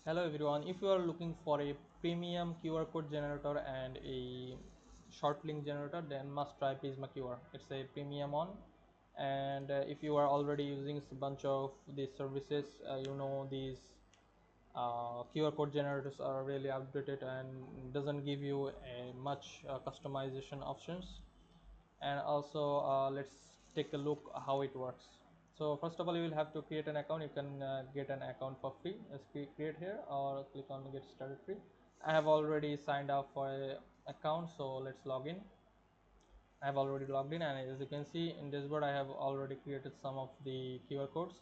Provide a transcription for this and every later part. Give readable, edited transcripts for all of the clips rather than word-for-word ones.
Hello everyone, if you are looking for a premium QR code generator and a short link generator, then must try Prisma QR. It's a premium one, and if you are already using a bunch of these services, these QR code generators are really outdated and doesn't give you a much customization options. And also let's take a look how it works. So first of all, you will have to create an account. You can get an account for free. Let's create here or click on get started free. I have already signed up for a account, so let's log in. I have already logged in, and as you can see in dashboard, I have already created some of the QR codes.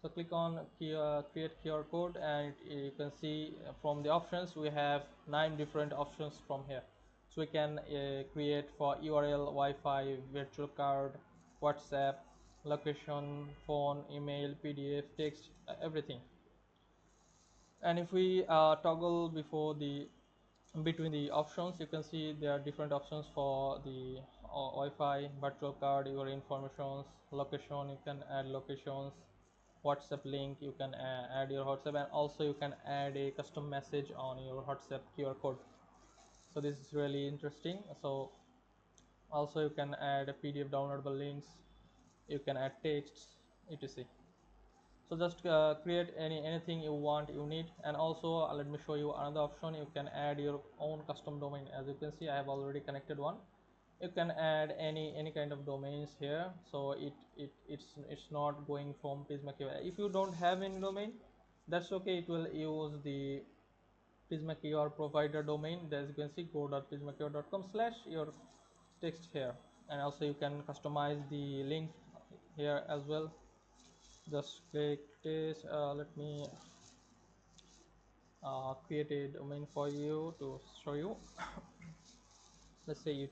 So click on create QR code, and you can see from the options we have 9 different options from here. So we can create for URL, Wi-Fi, virtual card, WhatsApp, location, phone, email, PDF, text, everything. And if we toggle before the between the options, you can see there are different options for the Wi-Fi, virtual card, your informations, location. You can add locations, WhatsApp link. You can add your WhatsApp, and also you can add a custom message on your WhatsApp QR code. So this is really interesting. So also you can add a PDF downloadable links. You can add texts, etc. So just create anything you want, you need. And also let me show you another option. You can add your own custom domain. As you can see, I have already connected one. You can add any kind of domains here, so it's not going from Prisma QR. If you don't have any domain, that's okay. It will use the Prisma QR provider domain. As you can see, go.prismaqr.com/ your text here. And also you can customize the link here as well. Just click this. Let me create a domain for you to show you. Let's say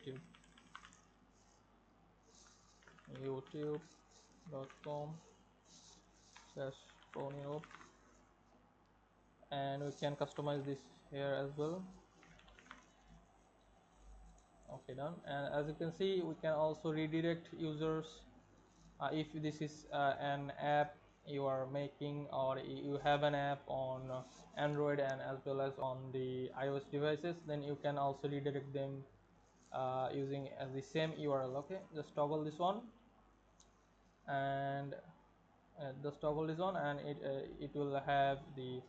youtube.com/phoneup, and we can customize this here as well. Okay, done. And as you can see, we can also redirect users if this is an app you are making, or you have an app on Android and as well as on the iOS devices, then you can also redirect them using the same URL. Okay, just toggle this one, and just toggle this on, and it will have the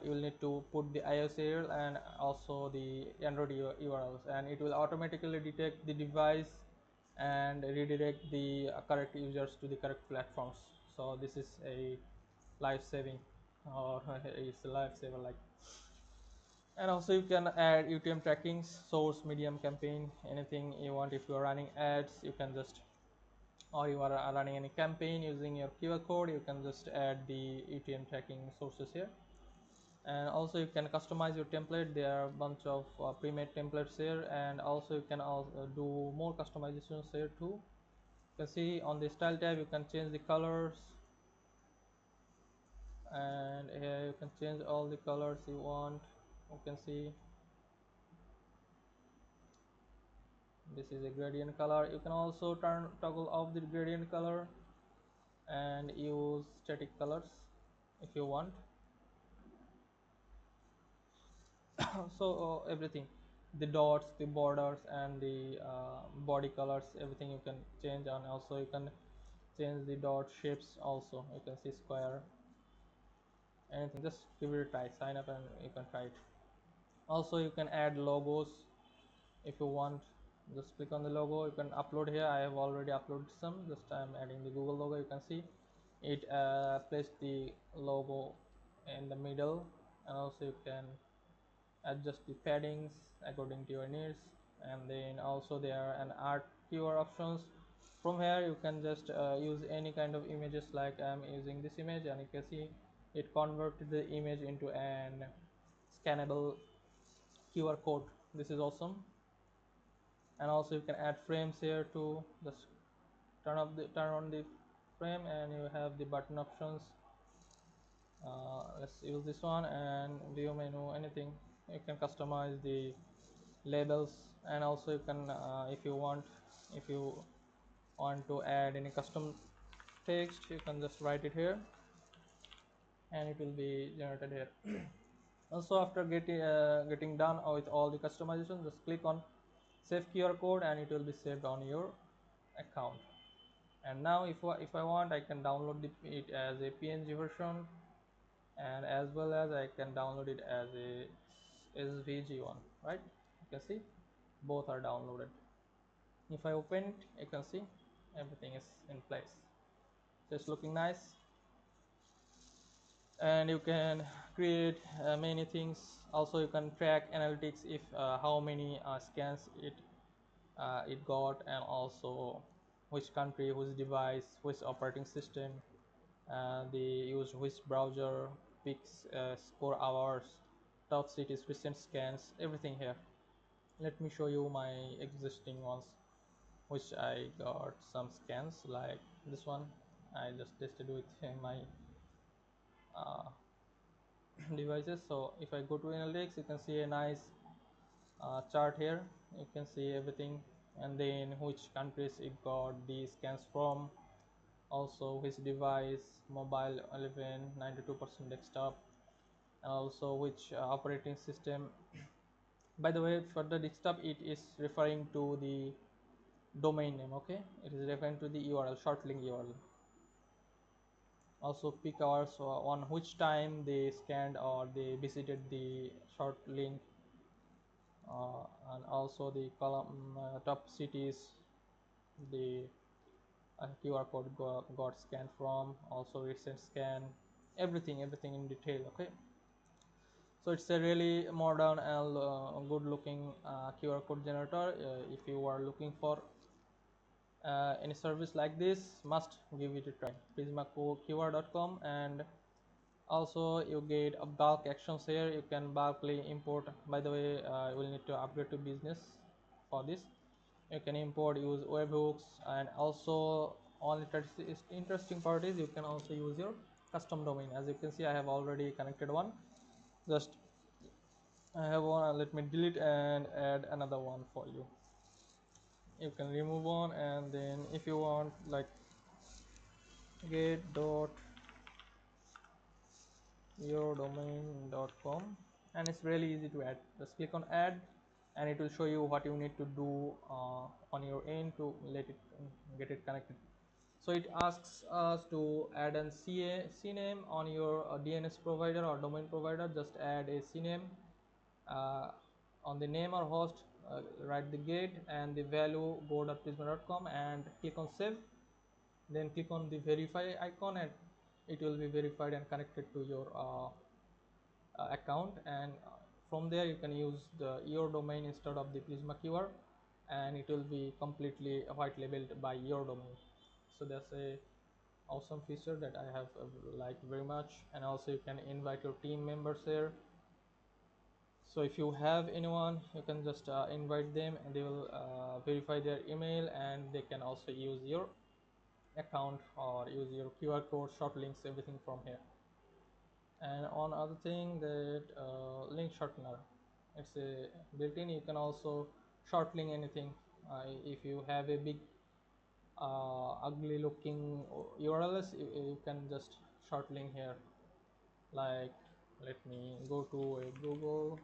you will need to put the iOS URL and also the Android URLs, and it will automatically detect the device and redirect the correct users to the correct platforms. So this is a life saving, or it's a lifesaver like. And also you can add UTM trackings, source, medium, campaign, anything you want. If you are running ads, you can just, or you are running any campaign using your QR code, you can just add the UTM tracking sources here. And also you can customize your template. There are a bunch of pre-made templates here, and also you can also do more customizations here too. You can see on the style tab you can change the colors, and here you can change all the colors you want. You can see this is a gradient color. You can also toggle off the gradient color and use static colors if you want. So everything, the dots, the borders, and the body colors, everything you can change. And also you can change the dot shapes also. You can see square, anything. Just give it a try, sign up, and you can try it. Also you can add logos if you want. Just click on the logo. You can upload here. I have already uploaded some. Just I'm adding the Google logo. You can see it placed the logo in the middle. And also you can adjust the paddings according to your needs. And then also there are an art QR options. From here you can just use any kind of images, like I'm using this image, and you can see it converted the image into an scannable QR code. This is awesome. And also you can add frames here too. Just turn on the frame, and you have the button options. Let's use this one, and view menu, anything. You can customize the labels. And also you can if you want to add any custom text, you can just write it here. and it will be generated here. Also, after getting done with all the customization, just click on save QR code and it will be saved on your account. And now if I want, I can download it as a PNG version, and as well as I can download it as a SVG one, right? You can see both are downloaded. If I open it, you can see everything is in place, just looking nice. And you can create many things. Also, you can track analytics, if how many scans it got, and also which country, which device, which operating system, they use which browser, peaks, score hours, top cities, recent scans, everything here. Let me show you my existing ones, which I got some scans like this one. I just tested with my uh, devices. So if I go to analytics, you can see a nice chart here. You can see everything, and then which countries it got the scans from, also which device, mobile 11, 92% desktop, and also which operating system. By the way, for the desktop, it is referring to the domain name. Okay, it is referring to the URL, short link URL. Also peak hours, on which time they scanned or they visited the short link, and also the column, top cities, the QR code got scanned from, also recent scan, everything in detail. Okay, so it's a really modern and good looking QR code generator. If you are looking for any service like this, must give it a try. prismaQR.com. And also you get a bulk actions here. You can bulkly import. By the way, you will need to upgrade to business for this. You can import, use webhooks, and also all interesting part is you can also use your custom domain. As you can see, I have already connected one. Just I have one. Let me delete and add another one for you. You can remove one, and then if you want, like, get dot yourdomain.com, and it's really easy to add. Just click on add, and it will show you what you need to do on your end to let it get it connected. So it asks us to add an CNAME on your DNS provider or domain provider. Just add a CNAME uh, on the name or host, write the get and the value go.prisma.com, and click on save. Then click on the verify icon, and it will be verified and connected to your account. And from there you can use your domain instead of the Prisma keyword, and it will be completely white labeled by your domain. So that's a awesome feature that I have liked very much. And also you can invite your team members here. So if you have anyone, you can just invite them, and they will verify their email, and they can also use your account or use your QR code, short links, everything from here. And on other thing, that link shortener, it's a built-in. You can also short link anything. If you have a big ugly looking URLs, you can just short link here. Like, let me go to a Google.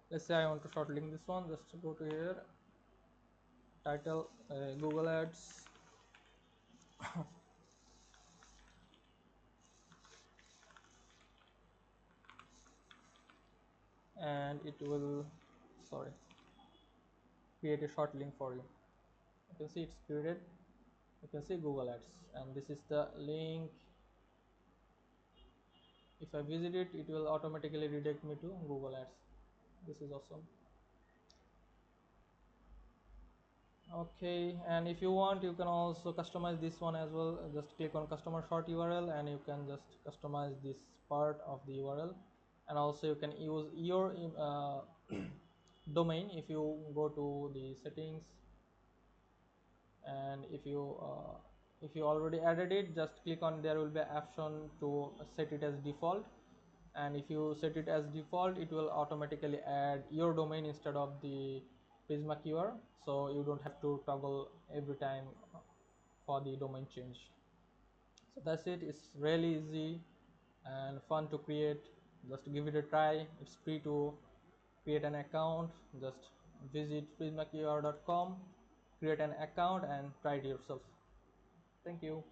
Let's say I want to short link this one. Just go to here, title, Google Ads, and it will, sorry, create a short link for you. You can see it's created. You can see Google Ads, and this is the link. If I visit it, it will automatically redirect me to Google Ads. This is awesome. Okay, and if you want, you can also customize this one as well. Just click on customer short URL, and you can just customize this part of the URL. And also you can use your domain. If you go to the settings, and if you already added it, just click on, there will be an option to set it as default. And if you set it as default, it will automatically add your domain instead of the Prisma keyword, so you don't have to toggle every time for the domain change. So that's it. It's really easy and fun to create. Just give it a try. It's free to create an account. Just visit prismaqr.com, create an account and try it yourself. Thank you.